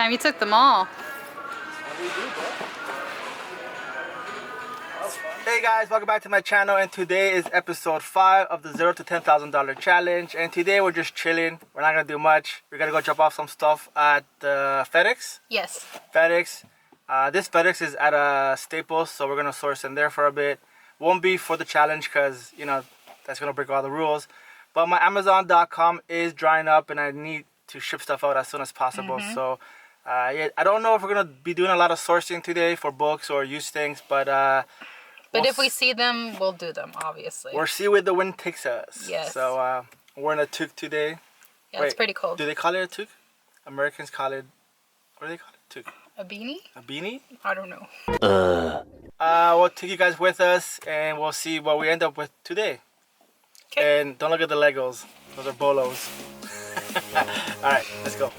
Damn, you took them all. Hey guys, welcome back to my channel, and today is episode 5 of the $0 to $10,000 challenge. And today we're just chilling. We're not gonna do much. We're gonna go drop off some stuff at FedEx. Yes. FedEx. This FedEx is at a Staples, so we're gonna source in there for a bit. Won't be for the challenge because you know that's gonna break all the rules. But my Amazon.com is drying up, and I need to ship stuff out as soon as possible. So yeah, I don't know if we're gonna be doing a lot of sourcing today for books or used things, but if we see them, we'll do them, obviously. We'll see where the wind takes us. Yes. So we're in a toque today. Yeah, Wait, it's pretty cold. Do they call it a toque? Americans call it, what do they call it? Toque. A beanie? A beanie? I don't know. We'll take you guys with us, and we'll see what we end up with today. Okay. And don't look at the Legos. Those are bolos. Alright, let's go.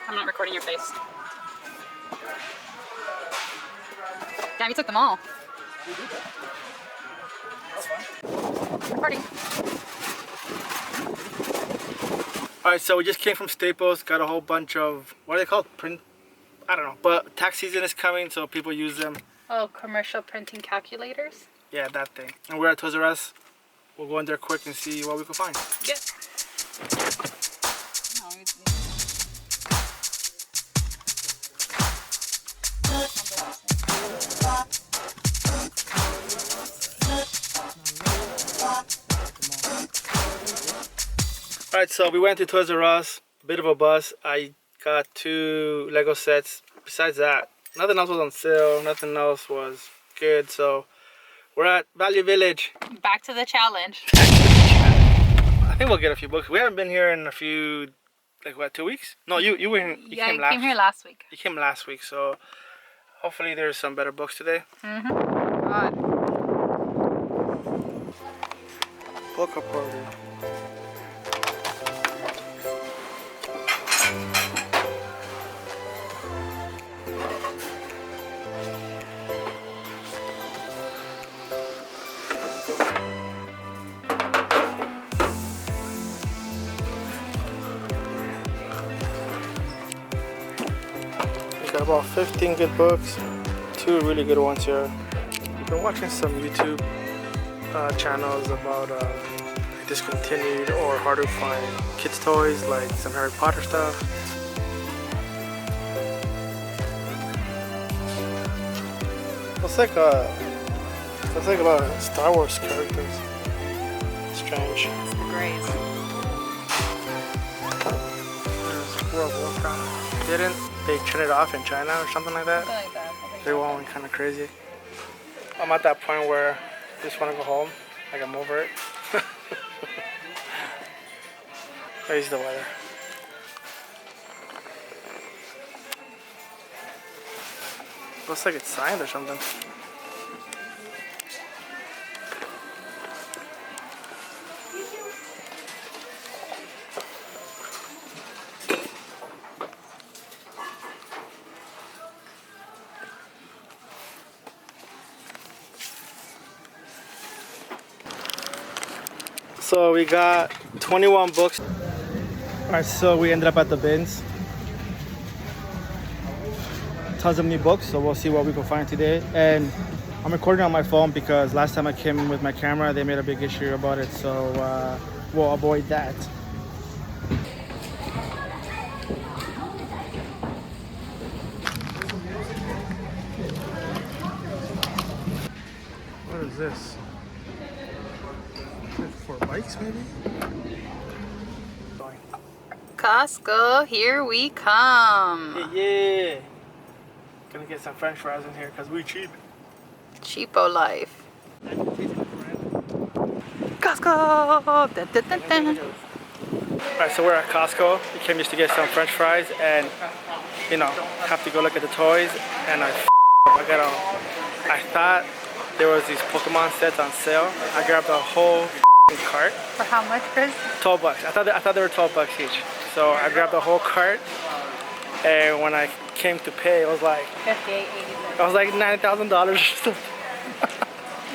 I'm not recording your face. Damn, you took them all. Recording. Alright, so we just came from Staples, got a whole bunch of, what are they called? Print? I don't know. But tax season is coming, so people use them. Oh, commercial printing calculators? Yeah, that thing. And we're at Toys R Us. We'll go in there quick and see what we can find. Yeah. Alright, so we went to Toys R Us, a bit of a bus. I got 2 Lego sets. Besides that, nothing else was on sale, nothing else was good, so we're at Value Village. Back to the challenge. I think we'll get a few books. We haven't been here in a few, like what, 2 weeks? No, you came last. Came here last week. You came last week, so hopefully there's some better books today. God. Book party. Got about 15 good books, 2 really good ones here. We've been watching some YouTube channels about discontinued or hard to find kids toys, like some Harry Potter stuff. Looks like a lot of Star Wars characters. Strange. It's the Greys. There's World of Warcraft. Didn't they turn it off in China or something like that? Something like that. They were all kind of crazy. I'm at that point where I just want to go home. Like I'm over it. Here's the weather. Looks like it's signed or something. So we got 21 books. Alright, so we ended up at the bins. Tons of new books, so we'll see what we can find today. And I'm recording on my phone because last time I came with my camera, they made a big issue about it, so we'll avoid that. this? For bikes, maybe? Costco, here we come. Yeah. Gonna get some French fries in here because we cheap. Cheapo life. Costco! Dun, dun, dun, dun. Alright, so we're at Costco. We came just to get some French fries and, you know, have to go look at the toys. And I thought there was these Pokémon sets on sale. I grabbed a whole cart. For how much, Chris? 12 bucks. I thought they were 12 bucks each. So I grabbed the whole cart. And when I came to pay, it was like $58.86. It was like $9,000 or something.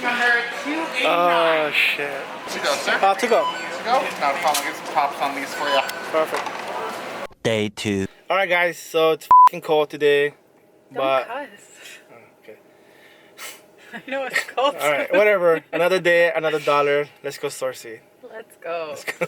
Number 289. Oh shit. To go, sir. To go. To go? Not a problem. Get some pops on these for you. Perfect. Day 2. Alright guys, so it's fucking cold today. Don't cuss. Okay. I know it's cold. Alright, whatever. Another day, another dollar. Let's go source it. Let's go. Let's go.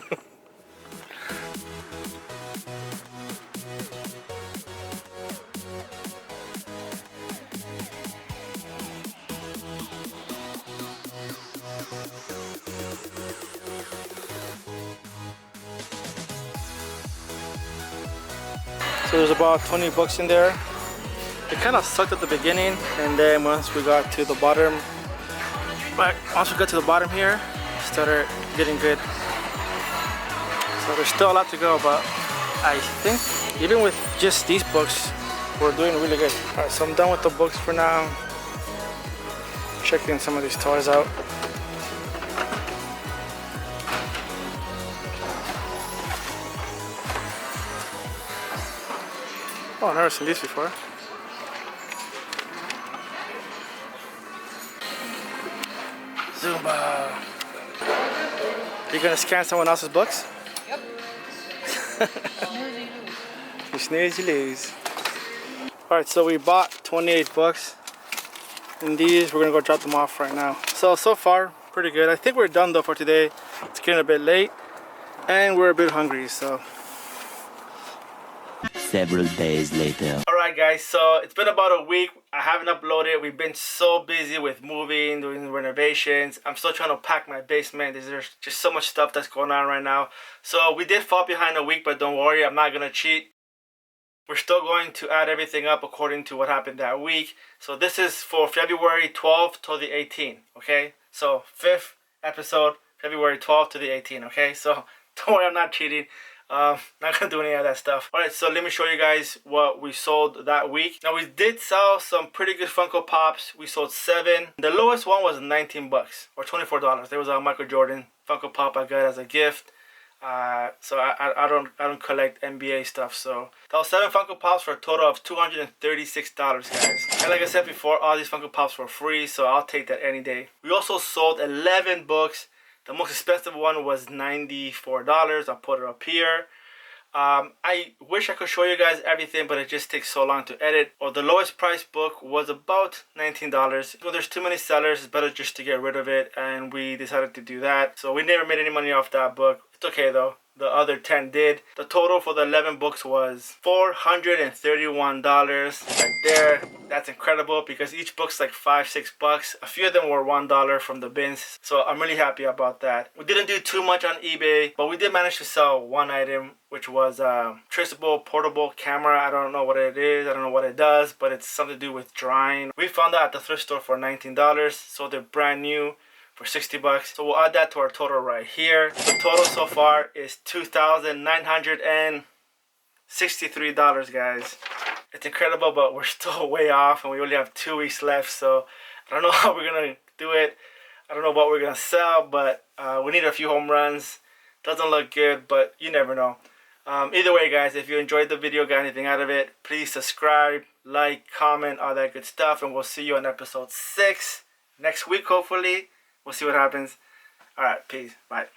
So there's about 20 bucks in there. It kind of sucked at the beginning, and then once we got to the bottom, here, it started getting good. So there's still a lot to go, but I think even with just these books, we're doing really good. All right, so I'm done with the books for now. Checking some of these toys out. Oh, I've never seen these before. Zumba. You gonna scan someone else's books? Yep. You snooze, you lose. Alright, so we bought 28 books. And these, we're gonna go drop them off right now. So far, pretty good. I think we're done though for today. It's getting a bit late. And we're a bit hungry, so. Several days later. Alright guys, so it's been about a week. I haven't uploaded. We've been so busy with moving, doing renovations. I'm still trying to pack my basement. There's just so much stuff that's going on right now. So we did fall behind a week, but don't worry, I'm not gonna cheat. We're still going to add everything up according to what happened that week. So this is for February 12th to the 18th, okay? So 5th episode, February 12th to the 18th, okay? So don't worry, I'm not cheating. Not gonna do any of that stuff. Alright, so let me show you guys what we sold that week. Now we did sell some pretty good Funko Pops. We sold 7. The lowest one was 19 bucks or $24. There was a Michael Jordan Funko Pop I got as a gift. So I don't collect NBA stuff. So that was 7 Funko Pops for a total of $236, guys. And like I said before, all these Funko Pops were free, so I'll take that any day. We also sold 11 books. The most expensive one was $94. I'll put it up here. I wish I could show you guys everything, but it just takes so long to edit. Or the lowest price book was about $19. Well, there's too many sellers. It's better just to get rid of it, and we decided to do that. So we never made any money off that book. It's okay though. The other 10 did. The total for the 11 books was $431 right there. That's incredible because each book's like $5-6 bucks. A few of them were $1 from the bins. So I'm really happy about that. We didn't do too much on eBay, but we did manage to sell one item, which was a traceable portable camera. I don't know what it is. I don't know what it does, but it's something to do with drawing. We found that at the thrift store for $19. So they're brand new for 60 bucks. So we'll add that to our total right here. The total so far is $2,963, guys. It's incredible, but we're still way off and we only have 2 weeks left. So I don't know how we're gonna do it. I don't know what we're gonna sell, but we need a few home runs. Doesn't look good, but you never know. Either way, guys, if you enjoyed the video, got anything out of it, please subscribe, like, comment, all that good stuff, and we'll see you on episode 6 next week, hopefully. We'll see what happens. All right, peace. Bye.